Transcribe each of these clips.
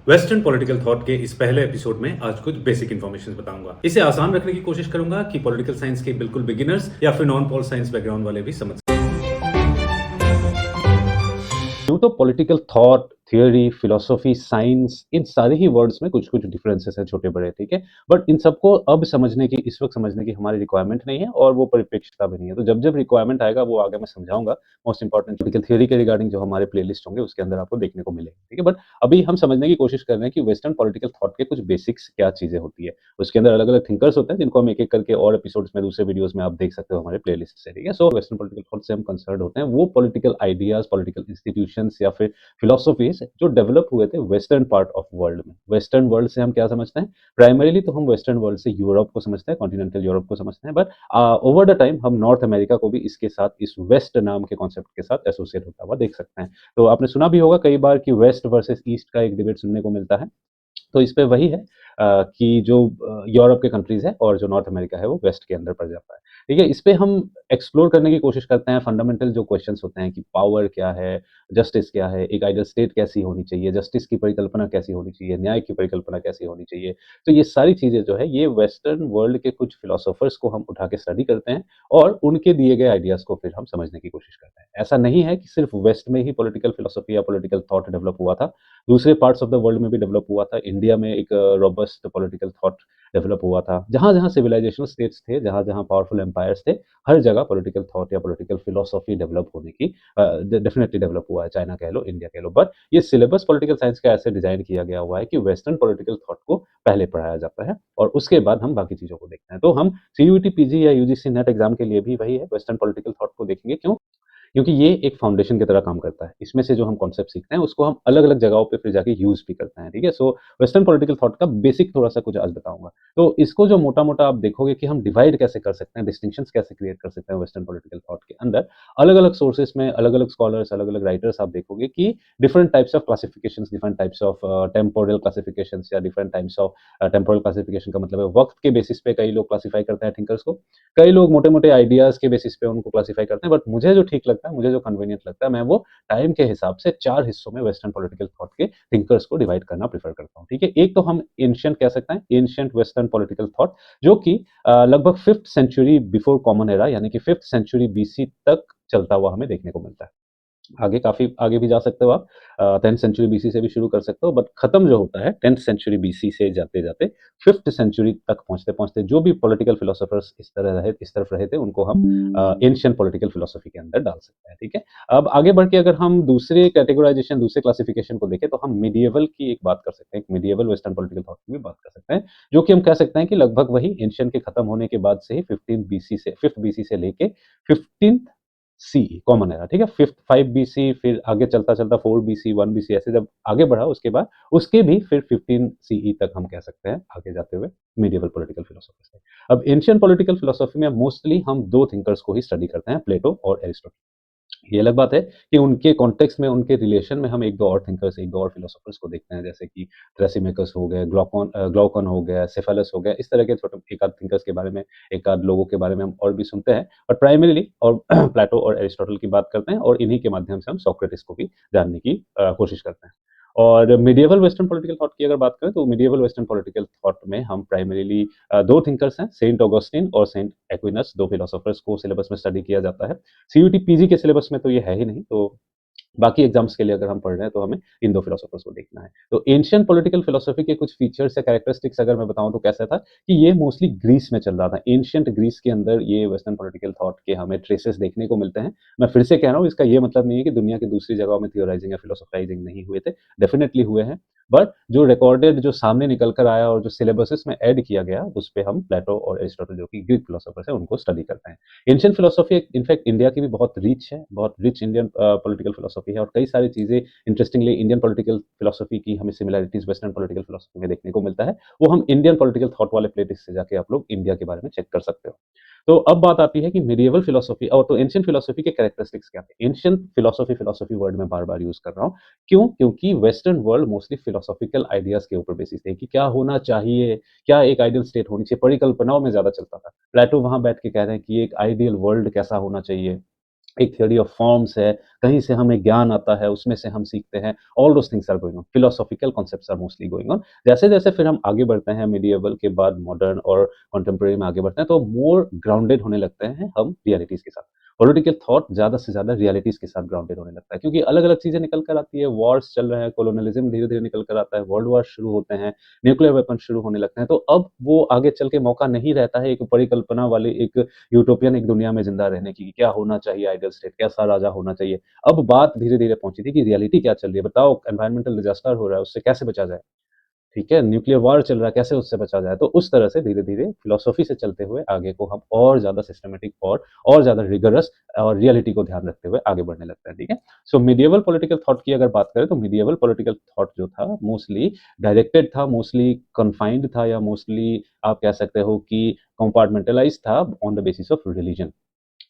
Western political thought के इस पहले एपिसोड में आज कुछ बेसिक इन्फॉर्मेशन बताऊंगा। इसे आसान रखने की कोशिश करूंगा कि पॉलिटिकल साइंस के बिल्कुल बिगिनर्स या फिर नॉन पॉल साइंस बैकग्राउंड वाले भी समझ। यूँ तो political thought, theory, philosophy, science इन सारे ही वर्ड्स में कुछ-कुछ डिफरेंसेस हैं छोटे-बड़े, ठीक है? बट इन सबको अब समझने की इस वक़्त समझने की हमारी रिक्वायरमेंट नहीं है और वो परिप्रेक्ष्यता भी नहीं है। तो जब-जब रिक्वायरमेंट आएगा वो आगे मैं समझाऊँगा। मोस्ट इम्पोर्टेंट पॉलिटिकल थियरी के रिगार्डिंग जो हमारे प्लेलिस्ट होंगे उसके अंदर आपको देखने को मिलेंगे, ठीक है? बट अभी हम समझने की कोशिश कर रहे हैं कि वेस्टर्न पॉलिटिकल थॉट के कुछ बेसिक्स क्या चीज़ें होती है। उसके अंदर अलग-अलग थिंकर्स होते हैं जिनको हम एक-एक करके और एपिसोड्स में दूसरे वीडियोज़ में आप देख सकते हो हमारे प्लेलिस्ट से, ठीक है? सो वेस्टर्न पॉलिटिकल थॉट से हम कंसर्न्ड होते हैं वो पॉलिटिकल आइडियाज़, पॉलिटिकल इंस्टीट्यूशंस या फिर फिलॉसफीज़ जो डेवलप हुए थे वेस्टर्न पार्ट ऑफ वर्ल्ड में। वेस्टर्न वर्ल्ड से हम क्या समझते हैं? प्राइमरीली तो हम वेस्टर्न वर्ल्ड से यूरोप को समझते हैं, कॉन्टिनेंटल यूरोप को समझते हैं, बट ओवर द टाइम हम नॉर्थ अमेरिका को भी इसके साथ, इस वेस्ट नाम के कॉन्सेप्ट के साथ एसोसिएट होता हुआ देख सकते हैं। तो आपने सुना भी होगा कई बार कि वेस्ट वर्सेस ईस्ट का एक डिबेट सुनने को मिलता है। तो इस पे वही है कि जो यूरोप के कंट्रीज़ हैं और जो नॉर्थ अमेरिका है वो वेस्ट के अंदर पड़ जाता है। ठीक है? इस पे हम एक्सप्लोर करने की कोशिश करते हैं फंडामेंटल जो क्वेश्चन्स होते हैं कि पावर क्या है, जस्टिस क्या है, एक आइडियल स्टेट कैसी होनी चाहिए, जस्टिस की परिकल्पना कैसी होनी चाहिए, न्याय की परिकल्पना कैसी होनी चाहिए। तो ये सारी चीज़ें जो है ये वेस्टर्न वर्ल्ड के कुछ फिलोसोफर्स को हम उठा के स्टडी करते हैं और उनके दिए गए आइडियाज़ को फिर हम समझने की कोशिश करते हैं। ऐसा नहीं है कि सिर्फ वेस्ट में ही पॉलिटिकल फिलॉसफी या पॉलिटिकल थॉट डेवलप हुआ था। दूसरे पार्ट्स ऑफ द वर्ल्ड में भी डेवलप हुआ था। इंडिया में एक रोबस्ट पॉलिटिकल थॉट डेवलप हुआ था। जहाँ-जहाँ सिविलाइजेशनल स्टेट्स थे, जहाँ-जहाँ पावरफुल एम्पायर्स थे, हर जगह पॉलिटिकल थॉट या पॉलिटिकल फिलॉसफी डेवलप होने की डेफिनिटली डेवलप हुआ है। चाइना कह लो, इंडिया कह लो। बट ये सिलेबस पॉलिटिकल साइंस का ऐसे डिज़ाइन किया गया हुआ है कि वेस्टर्न पॉलिटिकल थॉट को पहले पढ़ाया जाता है और उसके बाद हम बाकी चीज़ों को देखते हैं। तो हम सीयूईटी, पीजी या यूजीसी नेट एग्ज़ाम के लिए भी वही है, वेस्टर्न पॉलिटिकल थॉट को देखेंगे। क्यों? क्योंकि ये एक फाउंडेशन की तरह काम करता है। इसमें से जो हम कॉन्सेप्ट सीखते हैं, उसको हम अलग-अलग जगहों पे फिर जाके यूज़ भी करते हैं, ठीक है? सो वेस्टर्न पॉलिटिकल थॉट का बेसिक थोड़ा-सा कुछ आज बताऊँगा। तो इसको जो मोटा-मोटा आप देखोगे कि हम डिवाइड कैसे कर सकते हैं, डिस्टिंक्शंस कैसे क्रिएट कर सकते हैं वेस्टर्न पॉलिटिकल थॉट के अंदर। अलग-अलग सोर्सेज़ में अलग-अलग स्कॉलर्स, अलग-अलग राइटर्स आप देखोगे कि different types of classifications, different types of temporal classifications या different types of temporal classification का मतलब है वक़्त के बेसिस पे कई लोग क्लासिफाई करते हैं थिंकर्स को। कई लोग मोटे-मोटे आइडियाज़ के बेसिस पे उनको क्लासिफाई करते हैं, बट मुझे जो ठीक लगता है, मुझे जो कन्वीनिएंट लगता है, मैं वो टाइम के हिसाब से 4 हिस्सों में वेस्टर्न पॉलिटिकल थॉट के थिंकर्स को डिवाइड करना प्रेफ़र करता हूँ, ठीक है? एक तो हम एंशिएंट कह सकते हैं, एंशिएंट वेस्टर्न पॉलिटिकल थॉट जो कि लगभग 5th century before common era यानी कि 5th सेंचुरी बीसी तक चलता हुआ हमें देखने को मिलता है। आगे काफ़ी आगे भी जा सकते हो आप 10th सेंचुरी बीसी से भी शुरू कर सकते हो बट खत्म जो होता है 10th सेंचुरी बीसी से जाते-जाते 5th सेंचुरी तक पहुँचते-पहुँचते जो भी पॉलिटिकल फिलोसोफर्स इस तरफ रहे थे उनको हम एंशिएंट पॉलिटिकल फिलॉसफी के अंदर डाल सकते हैं, ठीक है? अब आगे बढ़ के अगर हम दूसरे कैटेगराइज़ेशन, दूसरे क्लासिफिकेशन को देखें तो हम मिडिएवल की एक बात कर सकते हैं, एक मिडिएवल वेस्टर्न पॉलिटिकल थॉट की भी बात कर सकते हैं, जो कि हम कह सकते हैं कि लगभग वही एंशिएंट के खत्म होने के बाद से ही 15 बीसी से 5th बीसी से लेके 15th सीई कॉमन एरा, ठीक है? 5th 5 बीसी फिर आगे चलता-चलता 4 बीसी, 1 बीसी ऐसे जब आगे बढ़ा उसके बाद, उसके भी फिर 15 सीई तक हम कह सकते हैं आगे जाते हुए मिडिएवल पॉलिटिकल फिलॉसफर्स थे। अब एंशिएंट पॉलिटिकल फिलॉसफी में मोस्टली हम 2 थिंकर्स को ही स्टडी करते हैं, प्लेटो और एरिस्टोटल। ये अलग बात है कि उनके कॉन्टेक्स्ट में, उनके रिलेशन में हम 1-2 और थिंकर्स, 1-2 और फिलोसोफर्स को देखते हैं, जैसे कि थ्रेसिमेकस हो गए, ग्लॉकन हो गया, सेफालस हो गया, इस तरह के छोटे एक-आध थिंकर्स के बारे में, एक-आध लोगों के बारे में हम और भी सुनते हैं। बट प्राइमरीली और प्लेटो और एरिस्टोटल की बात करते हैं और इन्हीं के माध्यम से हम सोक्रेटिस को भी जानने की कोशिश करते हैं। और मिडिएवल वेस्टर्न पॉलिटिकल थॉट की अगर बात करें, तो मिडिएवल वेस्टर्न पॉलिटिकल थॉट में हम प्राइमरीली 2 थिंकर्स हैं, सेंट ऑगस्टीन और सेंट एक्विनस, 2 फिलोसोफर्स को सिलेबस में स्टडी किया जाता है। सीयूटी पीजी के सिलेबस में तो ये है ही नहीं, तो बाकी एग्ज़ाम्स के लिए अगर हम पढ़ रहे हैं तो हमें इन 2 फिलोसोफर्स को देखना है। तो एंशिएंट पॉलिटिकल फिलॉसफी के कुछ फीचर्स या कैरेक्टरिस्टिक्स अगर मैं बताऊँ तो कैसा था कि ये मोस्टली ग्रीस में चल रहा था। एंशिएंट ग्रीस के अंदर ये वेस्टर्न पॉलिटिकल थॉट के हमें ट्रेसेस देखने को मिलते हैं। मैं फिर से कह रहा हूँ, इसका ये मतलब नहीं है कि दुनिया की दूसरी जगहों में थियोराइज़िंग या फिलोसोफाइज़िंग नहीं हुए थे, डेफ़िनिटली हुए हैं। बट जो रिकॉर्डेड, जो सामने निकल कर आया और जो सिलेबसेस में ऐड किया गया, उस पे हम प्लेटो और एरिस्टोटल जो कि ग्रीक फिलोसोफर्स हैं, उनको स्टडी करते हैं। एंशिएंट फिलॉसफी इनफैक्ट इंडिया की भी बहुत रिच है, बहुत रिच इंडियन पॉलिटिकल फिलॉसफी है और कई सारी चीज़ें इंटरेस्टिंगली इंडियन पॉलिटिकल फिलॉसफी की हमें सिमिलैरिटीज़ वेस्टर्न पॉलिटिकल फिलॉसफी में देखने को मिलता है। वो हम इंडियन पॉलिटिकल थॉट वाले प्लेलिस्ट से जाके आप लोग इंडिया के बारे में चेक कर सकते हो। तो अब बात आती है कि मिडिएवल फिलॉसफी और तो एंशिएंट फिलॉसफी के कैरेक्टरिस्टिक्स क्या थे? एंशिएंट फिलॉसफी वर्ड मैं बार-बार यूज़ कर रहा हूँ। क्यों? क्योंकि western world mostly philosophical ideas के ऊपर बेसिस थे कि क्या होना चाहिए, क्या एक आइडियल स्टेट होनी चाहिए, परिकल्पनाओं में ज़्यादा चलता था। प्लेटो वहाँ बैठ के कह रहे हैं कि एक आइडियल वर्ल्ड कैसा होना चाहिए। एक थ्योरी ऑफ फॉर्म्स है, कहीं से हमें ज्ञान आता है, उसमें से हम सीखते हैं। All those things are going on, philosophical concepts are mostly going on. जैसे-जैसे फिर हम आगे बढ़ते हैं मिडिएवल के बाद मॉडर्न और कंटेम्परेरी में आगे बढ़ते हैं, तो मोर ग्राउंडेड होने लगते हैं हम रियलिटीज़ के साथ। पॉलिटिकल थॉट ज़्यादा से ज़्यादा रियलिटीज़ के साथ ग्राउंडेड होने लगता है, क्योंकि अलग-अलग चीज़ें निकल कर आती है, वॉर्स चल रहे हैं, कोलोनियलिज़्म धीरे-धीरे निकल कर आता है, वर्ल्ड वॉर शुरू होते हैं, न्यूक्लियर वेपन शुरू होने लगते हैं, तो अब वो आगे चल के मौका नहीं रहता है एक परिकल्पना वाली एक यूटोपियन एक दुनिया में ज़िंदा रहने की, क्या होना चाहिए आइडियल स्टेट, कैसा राजा होना चाहिए। अब बात धीरे-धीरे पहुँची थी कि रियलिटी क्या चल रही है, बताओ एनवायरमेंटल डिज़ास्टर हो रहा है, उससे कैसे बचा जाए? ठीक है, न्यूक्लियर वॉर चल रहा है, कैसे उससे बचा जाए? तो उस तरह से धीरे-धीरे फिलॉसफी से चलते हुए आगे को हम और ज़्यादा सिस्टेमैटिक और ज़्यादा रिगोरस और रियलिटी को ध्यान रखते हुए आगे बढ़ने लगते हैं, ठीक है? सो मिडिएवल पॉलिटिकल थॉट की अगर बात करें तो मिडिएवल पॉलिटिकल थॉट जो था मोस्टली डायरेक्टेड था, मोस्टली कन्फाइंड था या मोस्टली आप कह सकते हो कि कंपार्टमेंटलाइज़्ड था on the basis of religion.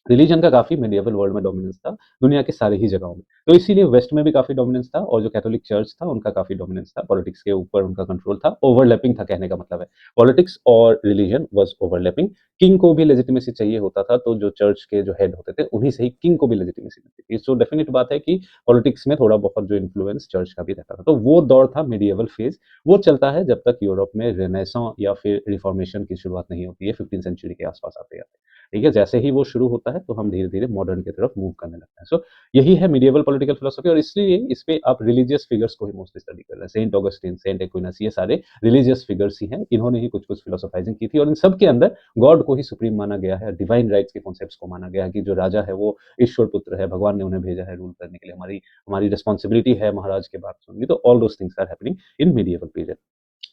Religion का काफ़ी मेडिएवल वर्ल्ड में डोमिनेंस था, दुनिया के सारे ही जगहों में। तो इसीलिए वेस्ट में भी काफ़ी डोमिनेंस था और जो कैथोलिक चर्च था, उनका काफ़ी डोमिनेंस था, पॉलिटिक्स के ऊपर उनका कंट्रोल था, ओवरलैपिंग था कहने का मतलब है। पॉलिटिक्स और रिलीजन वाज़ ओवरलैपिंग। किंग को भी लेजिटिमेसी चाहिए होता था, तो जो चर्च के जो हेड होते थे, उन्हीं से ही किंग को भी लेजिटिमेसी मिलती थी। सो डेफिनिट बात है कि पॉलिटिक्स में थोड़ा बहुत जो इन्फ्लुएंस चर्च का भी रहता था। तो वो दौर था मेडिएवल फेज़, वो चलता है जब तक यूरोप में रेनेसाँ या फिर रिफॉर्मेशन की शुरुआत नहीं होती है 15th सेंचुरी के आस-पास आते-आते। ठीक है? जैसे ही वो शुरू होता है, तो हम धीरे-धीरे मॉडर्न की तरफ मूव करने लगते हैं। सो यही है मिडिएवल पॉलिटिकल फिलॉसफी और इसलिए इस पे आप रिलीजियस फिगर्स को ही मोस्टली स्टडी कर रहे हैं। सेंट ऑगस्टीन, सेंट एक्विनास ये सारे रिलीजियस फिगर्स ही हैं। इन्होंने ही कुछ-कुछ फिलोसोफाइजिंग की थी और इन सब के अंदर गॉड को ही सुप्रीम माना गया है, डिवाइन राइट्स के कॉन्सेप्ट्स को माना गया है कि जो राजा है वो ईश्वर पुत्र है, भगवान ने उन्हें भेजा है रूल करने के लिए। हमारी हमारी रिस्पांसिबिलिटी है महाराज की बात सुननी। तो all those things are happening in medieval period.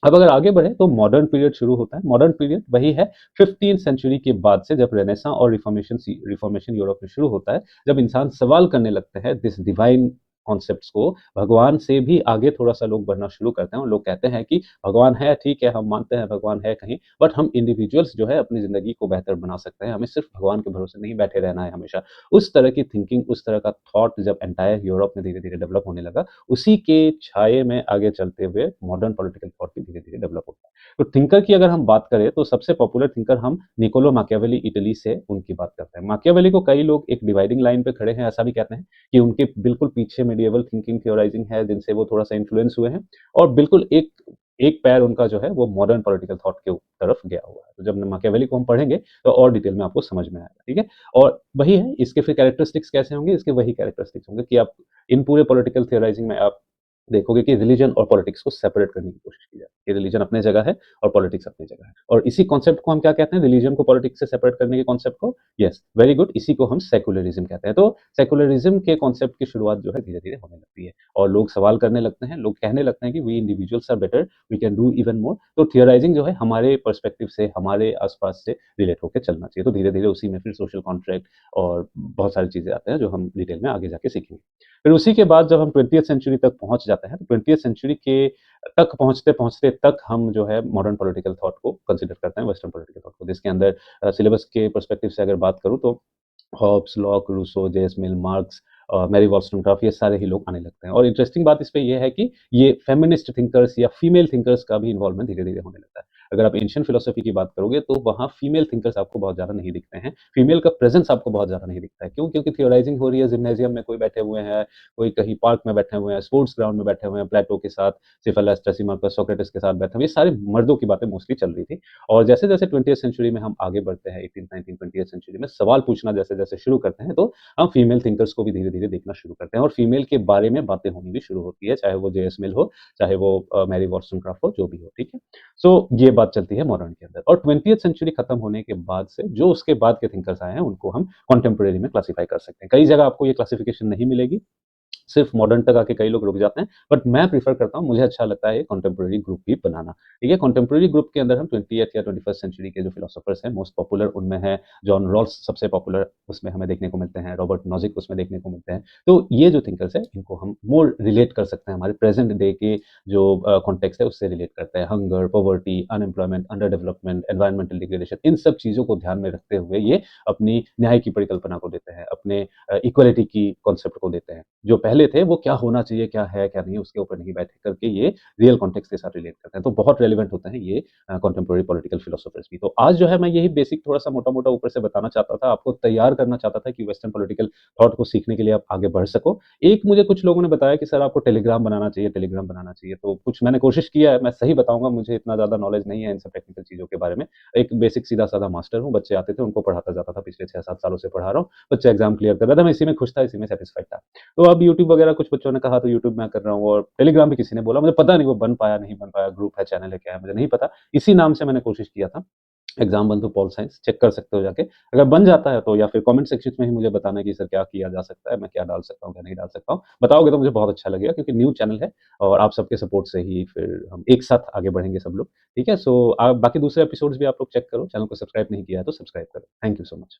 अब अगर आगे बढ़े तो मॉडर्न पीरियड शुरू होता है। मॉडर्न पीरियड वही है 15th सेंचुरी के बाद से जब रेनेसाँ और रिफॉर्मेशन यूरोप में शुरू होता है, जब इंसान सवाल करने लगते हैं दिस डिवाइन कॉन्सेप्ट्स को, भगवान से भी आगे थोड़ा-सा लोग बढ़ना शुरू करते हैं और लोग कहते हैं कि भगवान है, ठीक है, हम मानते हैं भगवान है कहीं, बट हम इंडिविजुअल्स जो है अपनी ज़िंदगी को बेहतर बना सकते हैं, हमें सिर्फ़ भगवान के भरोसे नहीं बैठे रहना है हमेशा। उस तरह की थिंकिंग, उस तरह का थॉट जब एंटायर यूरोप में धीरे-धीरे डेवलप होने लगा, उसी के छाये में आगे चलते हुए मॉडर्न पॉलिटिकल थॉट भी धीरे-धीरे डेवलप होता है। तो थिंकर की अगर हम बात करें तो सबसे पॉपुलर थिंकर हम निकोलो माकियावेली इटली से उनकी बात करते हैं। माकियावेली को कई लोग एक डिवाइडिंग लाइन पे खड़े हैं ऐसा भी कहते हैं कि उनके बिल्कुल पीछे मेडिएवल थिंकिंग थ्योराइजिंग है जिनसे वो थोड़ा-सा इन्फ्लुएंस हुए हैं और बिल्कुल एक एक पैर उनका जो है वो मॉडर्न पॉलिटिकल थॉट के तरफ गया हुआ है। तो जब माकियावेली को हम पढ़ेंगे तो और डिटेल में आपको समझ में आएगा, ठीक है? और वही है इसके फिर कैरेक्टरिस्टिक्स कैसे होंगे? इसके वही कैरेक्टरिस्टिक्स होंगे कि आप इन पूरे पॉलिटिकल थियराइजिंग में आप देखोगे कि रिलिजन और पॉलिटिक्स को सेपरेट करने की कोशिश की जाती है। कि रिलिजन अपनी जगह है और पॉलिटिक्स अपनी जगह है। और इसी कॉन्सेप्ट को हम क्या कहते हैं? रिलिजन को पॉलिटिक्स से सेपरेट करने के कॉन्सेप्ट को यस, वेरी गुड इसी को हम सेक्युलरिज़्म कहते हैं। तो सेक्युलरिज़्म के कॉन्सेप्ट की शुरुआत जो है धीरे-धीरे होने लगती है और लोग सवाल करने लगते हैं, लोग कहने लगते हैं कि we individuals are better, we can do even more. तो थियराइजिंग जो है हमारे पर्सपेक्टिव से, हमारे आस-पास से रिलेट होके चलना चाहिए। तो धीरे-धीरे उसी में फिर सोशल कॉन्ट्रैक्ट और बहुत सारी चीज़ें आते हैं जो हम डिटेल में आगे जाके सीखेंगे। फिर उसी के बाद जब हम 20th सेंचुरी तक पहुँच जाते हैं, तो 20th सेंचुरी के तक पहुँचते-पहुँचते तक हम जो है मॉडर्न पॉलिटिकल थॉट को कंसीडर करते हैं, वेस्टर्न पॉलिटिकल थॉट को, जिसके अंदर सिलेबस के पर्सपेक्टिव से अगर बात करूँ तो Hobbes, Locke, Rousseau, James Mill, Marx Mary Wollstonecraft ये सारे ही लोग आने लगते हैं और इंटरेस्टिंग बात इस पे ये है कि ये फेमिनिस्ट थिंकर्स या फीमेल थिंकर्स का भी इन्वॉल्वमेंट धीरे-धीरे होने लगता है। अगर आप एंशिएंट फिलॉसफी की बात करोगे तो वहाँ फीमेल थिंकर्स आपको बहुत ज़्यादा नहीं दिखते हैं। फीमेल का प्रेज़ेंस आपको बहुत ज़्यादा नहीं दिखता है। क्यों? क्योंकि थियोराइज़िंग हो रही है जिम्नेज़ियम में कोई बैठे हुए हैं, कोई कहीं पार्क में बैठे हुए हैं, स्पोर्ट्स ग्राउंड में बैठे हुए हैं, प्लेटो के साथ, सिफेलस, ट्रैसिमार्कस, सोक्रेटिस के साथ बैठे हुए हैं। ये सारे मर्दों की बातें मोस्टली चल रही थी और जैसे-जैसे 20th सेंचुरी में हम आगे बढ़ते हैं 18th, 19th, 20th सेंचुरी में सवाल पूछना जैसे-जैसे शुरू करते हैं तो हम फीमेल थिंकर्स को भी धीरे-धीरे देखना शुरू करते हैं और फीमेल के बारे में बातें होनी भी शुरू होती है, चाहे वो जेएस मिल हो, चाहे वो मैरी वॉllस्टोनक्रॉफ्ट हो, जो भी हो, ठीक है? सो ये बात चलती है मॉडर्न के अंदर और 20th सेंचुरी खत्म होने के बाद से जो उसके बाद के थिंकर्स आए हैं, उनको हम कंटेम्पोरेरी में क्लासिफाई कर सकते हैं। कई जगह आपको ये क्लासिफिकेशन नहीं मिलेगी, सिर्फ मॉडर्न तक आके कई लोग रुक जाते हैं, बट मैं प्रेफ़र करता हूँ, मुझे अच्छा लगता है कंटेम्पोरेरी ग्रुप भी बनाना, ठीक है? कंटेम्पोरेरी ग्रुप के अंदर हम 20th या 21st सेंचुरी के जो फिलोसोफर्स हैं, मोस्ट पॉपुलर उनमें है जॉन रॉल्स सबसे पॉपुलर उसमें हमें देखने को मिलते हैं, रॉबर्ट नॉजिक उसमें देखने को मिलते हैं। तो ये जो थिंकर्स हैं, इनको हम मोर रिलेट कर सकते हैं, हमारे प्रेज़ेंट डे के जो कॉन्टेक्स्ट है, उससे रिलेट करते हैं। Hunger, poverty, unemployment, under development, environmental degradation इन सब चीज़ों को ध्यान में रखते हुए ये अपनी न्याय की परिकल्पना को देते हैं, अपने इक्वालिटी की कॉन्सेप्ट को देते हैं, जो पहले पहले थे वो क्या होना चाहिए, क्या है, क्या नहीं, उसके ऊपर नहीं बैठ करके ये रियल कॉन्टेक्स्ट के साथ रिलेट करते हैं। तो बहुत रेलेवेंट होते हैं ये कंटेम्पोरेरी पॉलिटिकल फिलोसोफर्स भी। तो आज जो है मैं यही बेसिक थोड़ा-सा मोटा-मोटा ऊपर से बताना चाहता था, आपको तैयार करना चाहता था कि वेस्टर्न पॉलिटिकल थॉट को सीखने के लिए आप आगे बढ़ सको। एक मुझे कुछ लोगों ने बताया कि सर आपको टेलीग्राम बनाना चाहिए, तो कुछ मैंने कोशिश किया है, मैं सही बताऊँगा मुझे इतना ज़्यादा नॉलेज नहीं है इन सब टेक्निकल चीज़ों के बारे में। एक बेसिक सीधा-साधा मास्टर हूँ, बच्चे आते थे उनको पढ़ाता जाता था, पिछले 6-7 सालों से पढ़ा रहा हूँ, बच्चे एग्ज़ाम क्लियर कर रहा था, मैं इसी में खुश था, इसी में सैटिस्फाइड था। तो अब यूट्यूब वगैरह कुछ बच्चों ने कहा तो यूट्यूब मैं कर रहा हूँ और टेलीग्राम भी किसी ने बोला, मुझे पता नहीं वो बन पाया, नहीं बन पाया, ग्रुप है, चैनल है, क्या है, मुझे नहीं पता। इसी नाम से मैंने कोशिश किया था। एग्ज़ाम बंधु पॉल साइंस चेक कर सकते हो जाके। अगर बन जाता है तो या फिर कमेंट सेक्शन में ही मुझे बताना कि सर क्या किया जा सकता है, मैं क्या डाल सकता हूँ, क्या नहीं डाल सकता हूँ। बताओगे तो मुझे बहुत अच्छा लगेगा क्योंकि न्यू चैनल है और आप सबके सपोर्ट से ही फिर हम एक साथ आगे बढ़ेंगे सब लोग। ठीक है? सो आप बाकी दूसरे एपिसोड्स भी आप लोग चेक करो, चैनल को सब्सक्राइब नहीं किया है तो सब्सक्राइब करो। Thank you so much.